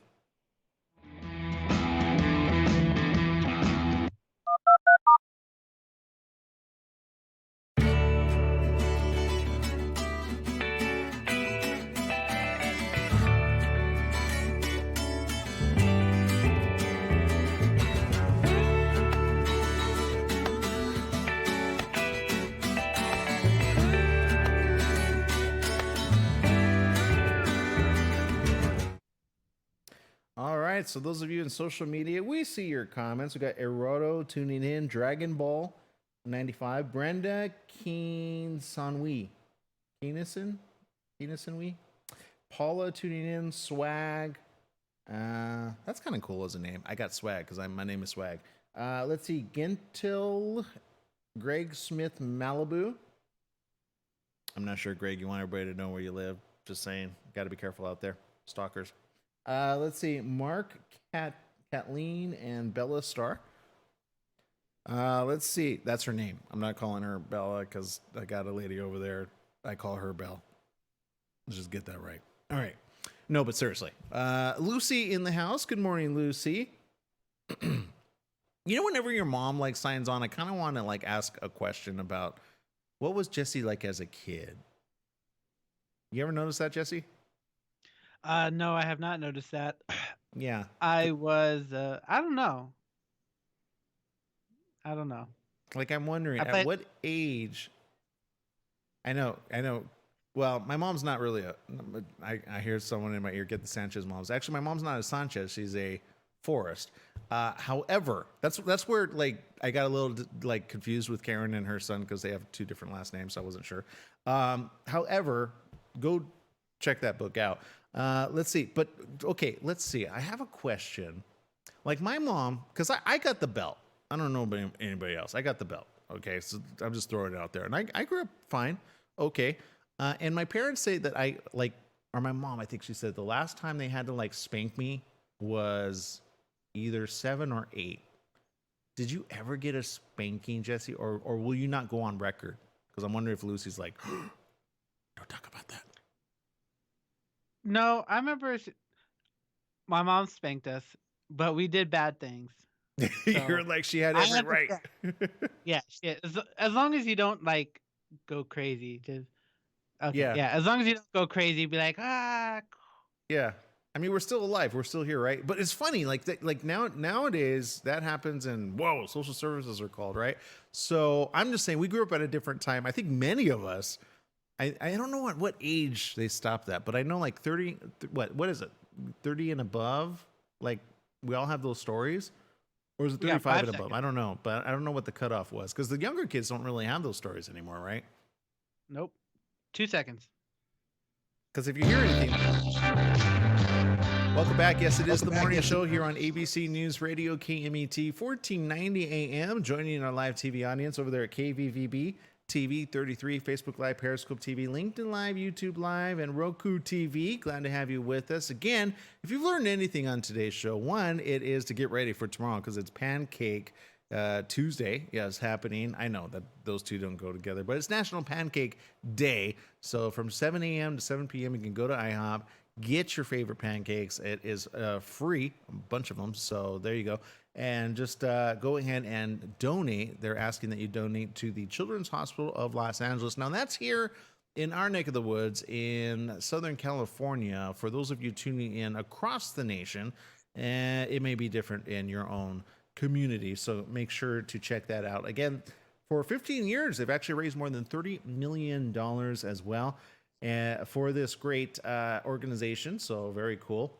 All right, so those of you in social media, we see your comments. We got Eroto tuning in, Dragon Ball 95, Brenda Keensanwi, Keenason, Paula tuning in, Swag. That's kind of cool as a name. I got Swag because my name is Swag. Let's see, Gentil, Greg Smith, Malibu. I'm not sure, Greg. You want everybody to know where you live? Just saying, got to be careful out there, stalkers. Let's see, Mark, Kathleen, and Bella Star. Let's see, that's her name. I'm not calling her Bella because I got a lady over there. I call her Belle. Let's just get that right. All right. No, but seriously. Lucy in the house. Good morning, Lucy. You know, whenever your mom like signs on, I kind of want to like ask a question about what was Jesse like as a kid? You ever notice that, Jesse? No, I have not noticed that. Yeah. I was, I don't know. Like, I'm wondering I at what age. I know. Well, my mom's not really I hear someone in my ear get the Sanchez moms. Actually, my mom's not a Sanchez. She's a Forrest. However, that's where like I got a little like confused with Karen and her son because they have 2 different last names. So I wasn't sure. However, go check that book out. Let's see. But okay, let's see. I have a question. Like my mom, because I got the belt. I don't know about anybody else. I got the belt. Okay, so I'm just throwing it out there. And I grew up fine. Okay. And my parents say that I like, or my mom, I think she said the last time they had to like spank me was either 7 or 8. Did you ever get a spanking, Jesse? Or will you not go on record? Because I'm wondering if Lucy's like, don't talk about that. No, I remember my mom spanked us, but we did bad things. You're like, she had every right. Yeah, as long as you don't like go crazy, just okay. Yeah, as long as you don't go crazy, be like Yeah, I mean, we're still alive, we're still here, right? But it's funny, like nowadays that happens, and whoa, social services are called, right? So I'm just saying, we grew up at a different time. I think many of us. I don't know at what age they stopped that, but I know like 30. What is it? 30 and above. Like we all have those stories. Or is it 35 and above? I don't know, but I don't know what the cutoff was because the younger kids don't really have those stories anymore, right? Nope. 2 seconds. Because if you hear anything, welcome back. Yes, it is the morning show here on ABC News Radio, KMET, 1490 AM. Joining our live TV audience over there at KVVB TV 33, Facebook Live, Periscope TV, LinkedIn Live, YouTube Live, and Roku TV. Glad to have you with us. Again, if you've learned anything on today's show, one, it is to get ready for tomorrow because it's Pancake Tuesday. Yeah, it's happening. I know that those two don't go together, but it's National Pancake Day. So from 7 a.m. to 7 p.m., you can go to IHOP, get your favorite pancakes. It is free, a bunch of them. So there you go. And just go ahead and donate. They're asking that you donate to the Children's Hospital of Los Angeles. Now, that's here in our neck of the woods in Southern California. For those of you tuning in across the nation, it may be different in your own community. So make sure to check that out. Again, for 15 years, they've actually raised more than $30 million as well for this great organization. So very cool.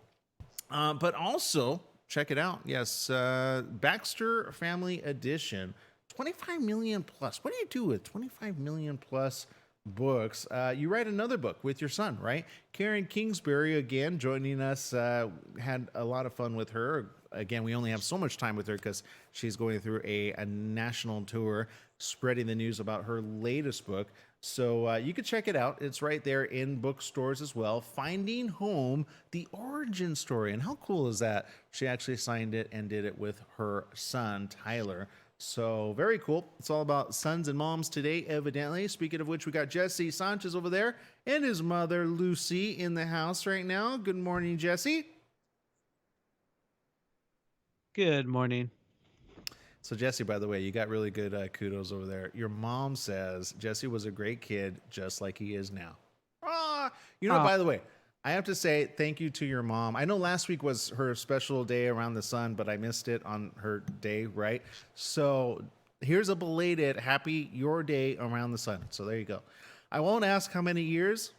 But also, check it out. Yes, Baxter Family Edition, 25 million plus. What do you do with 25 million plus books? You write another book with your son, right? Karen Kingsbury again joining us. Had a lot of fun with her. Again, we only have so much time with her because she's going through a national tour, spreading the news about her latest book. So you can check it out. It's right there in bookstores as well. Finding Home, the origin story. And how cool is that? She actually signed it and did it with her son, Tyler. So very cool. It's all about sons and moms today, evidently. Speaking of which, we got Jesse Sanchez over there and his mother, Lucy, in the house right now. Good morning, Jesse. Good morning. So Jesse, by the way, you got really good kudos over there. Your mom says Jesse was a great kid, just like he is now. By the way, I have to say thank you to your mom. I know last week was her special day around the sun, but I missed it on her day, right? So here's a belated happy your day around the sun. So there you go. I won't ask how many years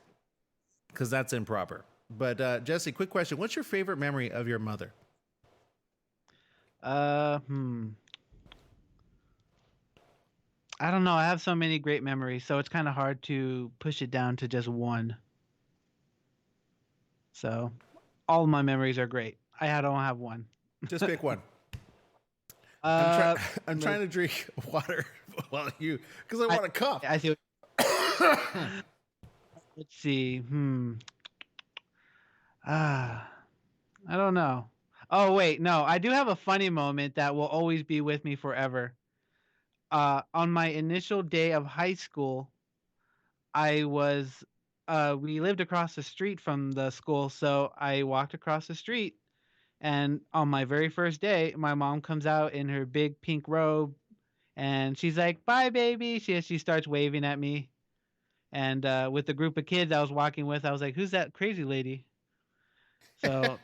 because that's improper. But Jesse, quick question. What's your favorite memory of your mother? I don't know. I have so many great memories, so it's kind of hard to push it down to just one. So all of my memories are great. Don't have one. Just pick one. I'm trying to drink water while because I want to cough. I see. Let's see. I don't know. Oh, wait. No, I do have a funny moment that will always be with me forever. On my initial day of high school, we lived across the street from the school, so I walked across the street, and on my very first day, my mom comes out in her big pink robe, and she's like, "Bye, baby." She starts waving at me, and with the group of kids I was walking with, I was like, "Who's that crazy lady?" So,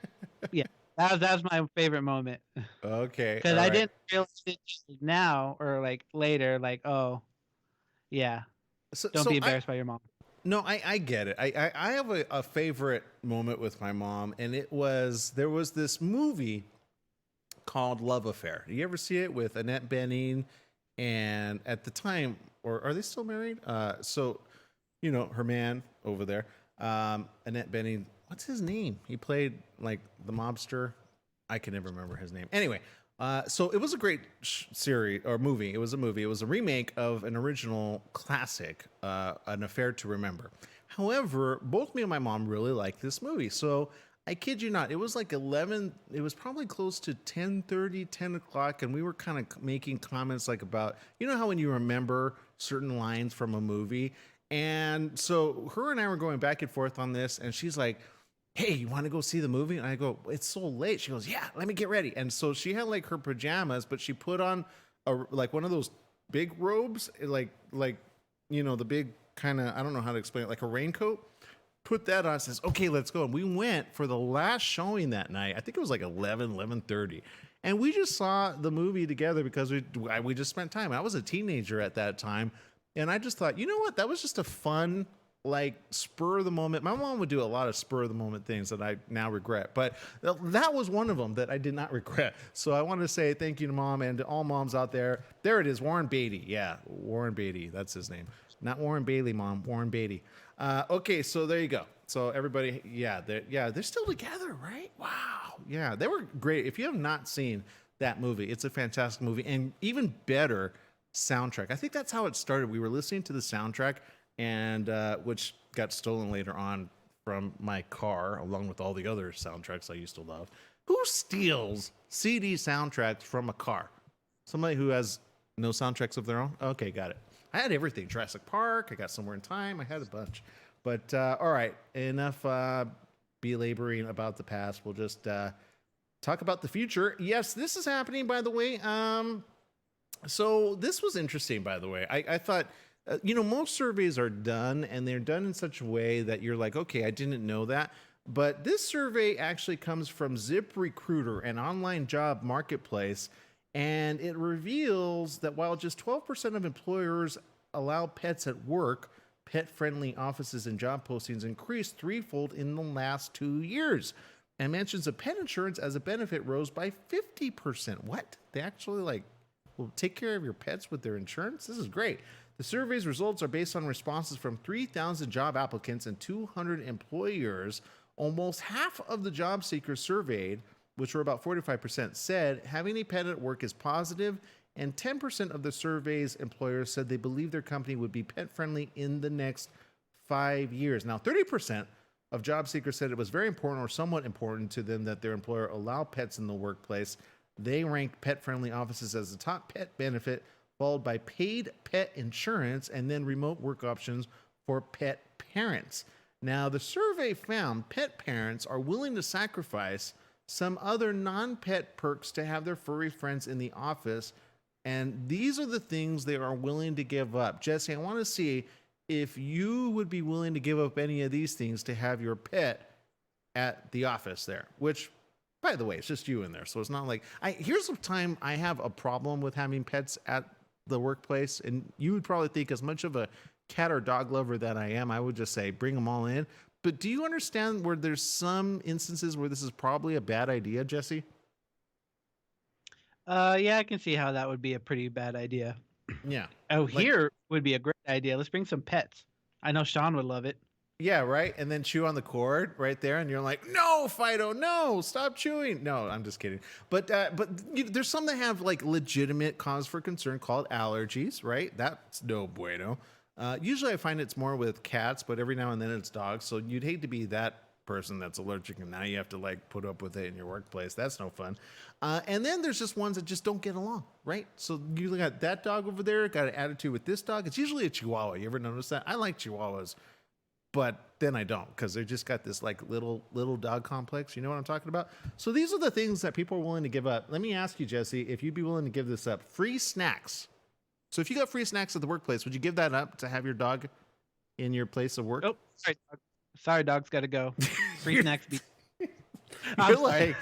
yeah, that was my favorite moment. Okay. Because I didn't realize it now or like later, like, oh, yeah, don't be embarrassed by your mom. No, I get it. I have a favorite moment with my mom, and there was this movie called Love Affair. You ever see it with Annette Bening? And at the time, or are they still married? So, her man over there, Annette Bening. What's his name? He played like the mobster. I can never remember his name. Anyway, so it was a great series or movie. It was a movie. It was a remake of an original classic, An Affair to Remember. However, both me and my mom really liked this movie. So I kid you not, it was like 11. It was probably close to 10:30, 10 o'clock. And we were kind of making comments like about, how when you remember certain lines from a movie. And so her and I were going back and forth on this. And she's like, "Hey, you want to go see the movie?" And I go, "It's so late." She goes, "Yeah, let me get ready." And so she had like her pajamas, but she put on like one of those big robes, like the big kind of, I don't know how to explain it, like a raincoat. Put that on, says, "Okay, let's go." And we went for the last showing that night. I think it was like 11:30. And we just saw the movie together because we just spent time. I was a teenager at that time. And I just thought, you know what? That was just a fun, like, spur of the moment. My mom would do a lot of spur of the moment things that I now regret, but that was one of them that I did not regret. So I want to say thank you to Mom and to all moms out there. There it is, Warren Beatty. Yeah, Warren Beatty. That's his name. Not Warren Bailey, Mom. Warren Beatty. Okay, so there you go. So everybody, they're still together, right? Wow. Yeah, they were great. If you have not seen that movie, it's a fantastic movie, and even better soundtrack. I think that's how it started. We were listening to the soundtrack, and which got stolen later on from my car, along with all the other soundtracks I used to love. Who steals CD soundtracks from a car? Somebody who has no soundtracks of their own? Okay, got it. I had everything. Jurassic Park. I got Somewhere in Time. I had a bunch. But all right, enough belaboring about the past. We'll just talk about the future. Yes, this is happening, by the way. So this was interesting, by the way. I thought, most surveys are done, and they're done in such a way that you're like, okay, I didn't know that. But this survey actually comes from ZipRecruiter, an online job marketplace, and it reveals that while just 12% of employers allow pets at work, pet-friendly offices and job postings increased threefold in the last 2 years. and mentions that pet insurance as a benefit rose by 50%. What? They actually will take care of your pets with their insurance? This is great. The survey's results are based on responses from 3,000 job applicants and 200 employers. Almost half of the job seekers surveyed, which were about 45%, said having a pet at work is positive, and 10% of the survey's employers said they believe their company would be pet friendly in the next 5 years. Now, 30% of job seekers said it was very important or somewhat important to them that their employer allow pets in the workplace. They ranked pet-friendly offices as the top pet benefit, followed by paid pet insurance and then remote work options for pet parents. Now, the survey found pet parents are willing to sacrifice some other non-pet perks to have their furry friends in the office, and these are the things they are willing to give up. Jesse, I want to see if you would be willing to give up any of these things to have your pet at the office there, which, by the way, it's just you in there. So it's not like here's the time I have a problem with having pets at the workplace. And you would probably think, as much of a cat or dog lover that I am, I would just say, bring them all in. But do you understand where there's some instances where this is probably a bad idea, Jesse? Yeah, I can see how that would be a pretty bad idea. Yeah. Oh, here would be a great idea. Let's bring some pets. I know Sean would love it. Yeah, right. And then chew on the cord right there, and you're like, "No, Fido, no, stop chewing." No, I'm just kidding. But there's some that have legitimate cause for concern called allergies, right? That's no bueno. Usually, I find it's more with cats, but every now and then it's dogs. So you'd hate to be that person that's allergic, and now you have to put up with it in your workplace. That's no fun. And then there's just ones that just don't get along, right? So you got that dog over there, got an attitude with this dog. It's usually a Chihuahua. You ever notice that? I like Chihuahuas. But then I don't, because they just got this little dog complex. You know what I'm talking about? So these are the things that people are willing to give up. Let me ask you, Jesse, if you'd be willing to give this up. Free snacks. So if you got free snacks at the workplace, would you give that up to have your dog in your place of work? Oh, sorry, dog's got to go. Free snacks. You're like,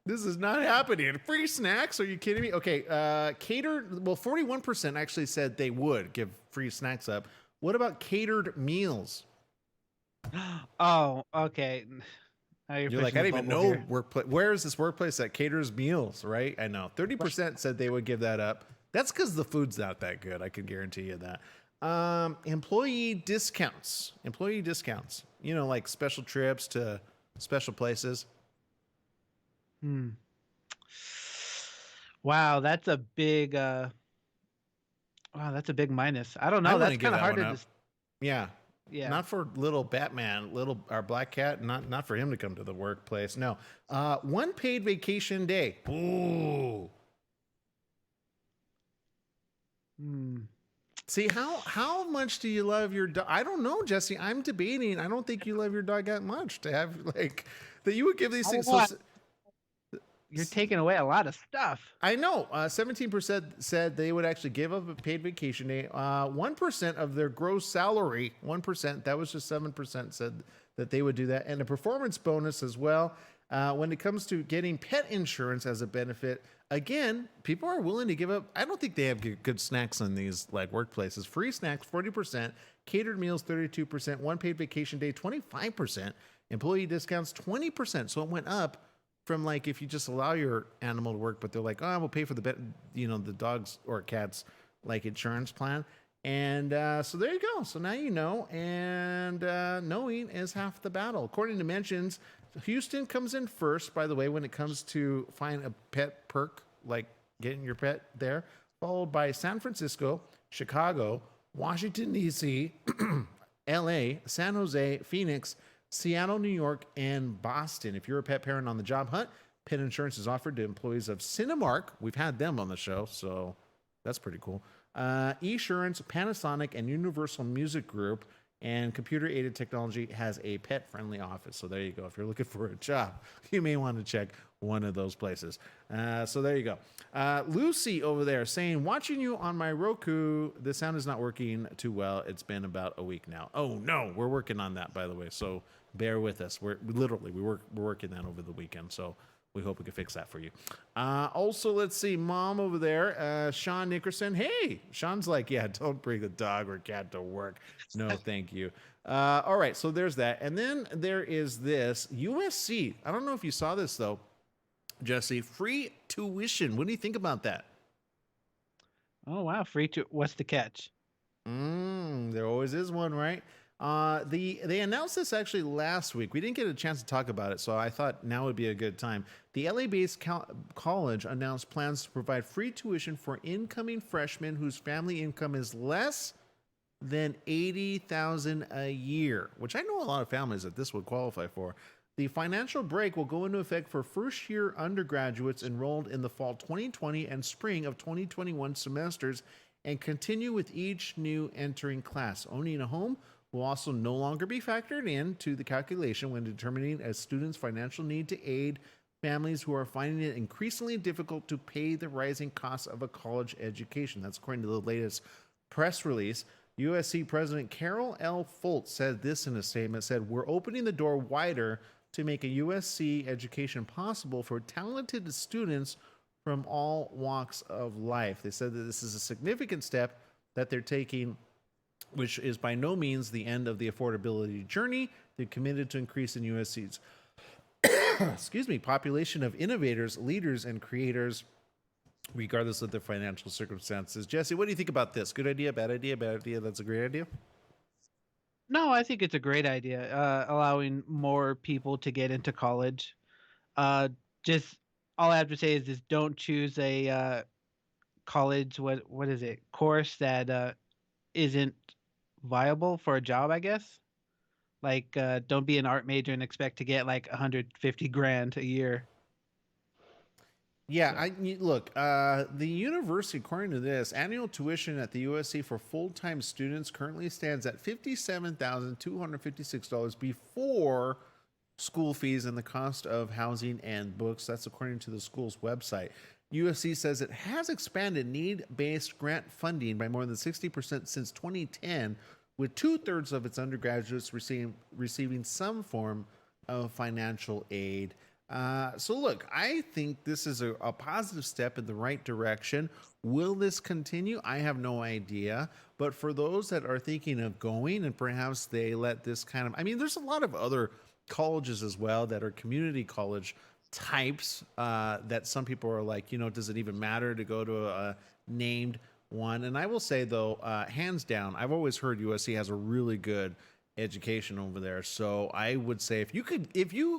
this is not happening. Free snacks? Are you kidding me? Okay, catered. Well, 41% actually said they would give free snacks up. What about catered meals? Oh, okay. You're like, I didn't even know workplace. Where is this workplace that caters meals, right? I know. 30% said they would give that up. That's because the food's not that good. I can guarantee you that. Employee discounts. You know, like special trips to special places. Wow, that's a big. Wow, that's a big minus. I don't know. That's kind of hard to. Yeah. Yeah. Not for little Batman, our black cat. Not for him to come to the workplace. No. One paid vacation day. Ooh. See, how much do you love your dog? I don't know, Jesse. I'm debating. I don't think you love your dog that much to have that you would give these things. You're taking away a lot of stuff. I know. 17% said they would actually give up a paid vacation day. 1% of their gross salary, 1%, that was just 7% said that they would do that. And a performance bonus as well. When it comes to getting pet insurance as a benefit, again, people are willing to give up. I don't think they have good snacks in these workplaces. Free snacks, 40%. Catered meals, 32%. One paid vacation day, 25%. Employee discounts, 20%. So it went up from if you just allow your animal to work, but they're like, oh, we'll pay for the the dogs or cats insurance plan. And so there you go. So now you know, and knowing is half the battle. According to mentions, Houston comes in first, by the way, when it comes to find a pet perk, like getting your pet there, followed by San Francisco, Chicago, Washington, D.C., L.A., San Jose, Phoenix, Seattle, New York, and Boston. If you're a pet parent on the job hunt, pet insurance is offered to employees of Cinemark. We've had them on the show, so that's pretty cool. Esurance, Panasonic, and Universal Music Group, and computer-aided technology has a pet-friendly office. So there you go. If you're looking for a job, you may want to check one of those places. So there you go. Lucy over there saying, watching you on my Roku, the sound is not working too well. It's been about a week now. Oh, no. We're working on that, by the way. So bear with us. We're working that over the weekend. So we hope we can fix that for you. Also, let's see, mom over there, Sean Nickerson. Hey, Sean's like, yeah, don't bring the dog or cat to work. No, thank you. All right, so there's that. And then there is this USC. I don't know if you saw this, though, Jesse. Free tuition. What do you think about that? Oh wow, what's the catch? There always is one, right? They announced this actually last week. We didn't get a chance to talk about it, so I thought now would be a good time. The LA-based college announced plans to provide free tuition for incoming freshmen whose family income is less than $80,000 a year, which I know a lot of families that this would qualify for. The financial break will go into effect for first-year undergraduates enrolled in the fall 2020 and spring of 2021 semesters and continue with each new entering class. Owning a home will also no longer be factored into the calculation when determining a student's financial need to aid families who are finding it increasingly difficult to pay the rising costs of a college education. That's according to the latest press release. USC President Carol L. Foltz said this in a statement, said, "We're opening the door wider to make a USC education possible for talented students from all walks of life." They said that this is a significant step that they're taking, which is by no means the end of the affordability journey. They're committed to increasing USC's population of innovators, leaders, and creators, regardless of their financial circumstances. Jesse, what do you think about this? Good idea, bad idea, bad idea? That's a great idea. No, I think it's a great idea, allowing more people to get into college. Just all I have to say is just don't choose a college what is it course that isn't viable for a job, I guess. Like don't be an art major and expect to get like 150 grand a year. Yeah, look, the university, according to this, annual tuition at the USC for full-time students currently stands at $57,256 before school fees and the cost of housing and books. That's according to the school's website. USC says it has expanded need-based grant funding by more than 60% since 2010, with 2/3 of its undergraduates receiving some form of financial aid. So look, I think this is a positive step in the right direction. Will this continue? I have no idea. But for those that are thinking of going, and perhaps they let this kind of, I mean, there's a lot of other colleges as well that are community college types that some people are like, does it even matter to go to a named one? And I will say, though, hands down, I've always heard USC has a really good education over there. So I would say if you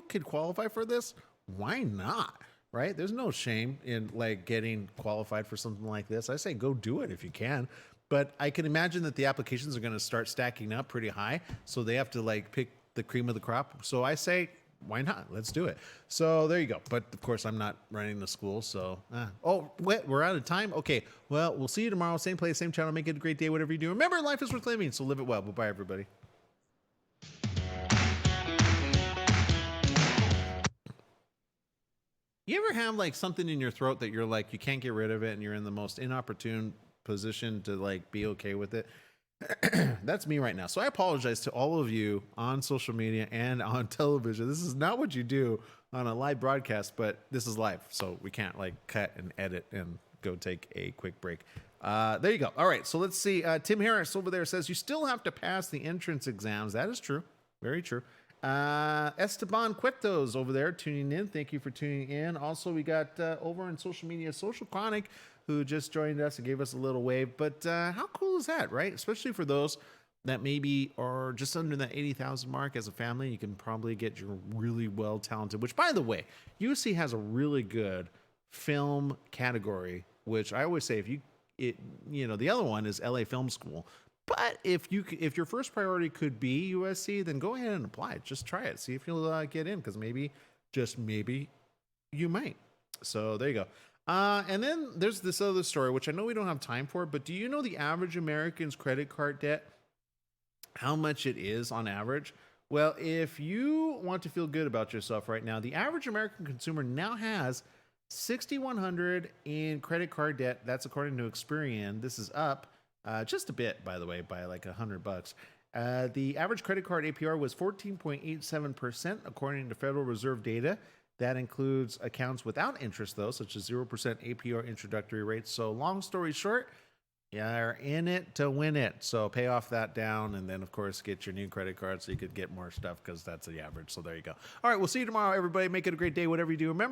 could qualify for this, why not? Right? There's no shame in like getting qualified for something like this. I say go do it if you can. But I can imagine that the applications are going to start stacking up pretty high. So they have to like pick the cream of the crop. So I say, why not? Let's do it. So there you go. But of course, I'm not running the school. So, oh, wait, we're out of time. Okay. Well, we'll see you tomorrow. Same place, same channel. Make it a great day, whatever you do. Remember, life is worth living. So live it well. Bye-bye, everybody. You ever have like something in your throat that you're like, you can't get rid of it and you're in the most inopportune position to like be okay with it? That's me right now. So I apologize to all of you on social media and on television. This is not what you do on a live broadcast, but this is live. So we can't like cut and edit and go take a quick break. There you go. All right. So let's see. Tim Harris over there says you still have to pass the entrance exams. That is true. Very true. Esteban Cuetos over there tuning in. Thank you for tuning in. Also, we got over on social media, Social Chronic, who just joined us and gave us a little wave. But how cool is that, right? Especially for those that maybe are just under that 80,000 mark as a family. You can probably get your really well talented, which by the way, UC has a really good film category, which I always say the other one is LA Film School. But if your first priority could be USC, then go ahead and apply. Just try it. See if you'll get in, because maybe, just maybe, you might. So there you go. And then there's this other story, which I know we don't have time for, but do you know the average American's credit card debt? How much it is on average? Well, if you want to feel good about yourself right now, the average American consumer now has $6,100 in credit card debt. That's according to Experian. This is up just a bit, by the way, by like $100. The average credit card APR was 14.87%, according to Federal Reserve data. That includes accounts without interest, though, such as 0% APR introductory rates. So long story short, you're in it to win it. So pay off that down and then, of course, get your new credit card so you could get more stuff because that's the average. So there you go. All right, we'll see you tomorrow, everybody. Make it a great day, whatever you do. Remember,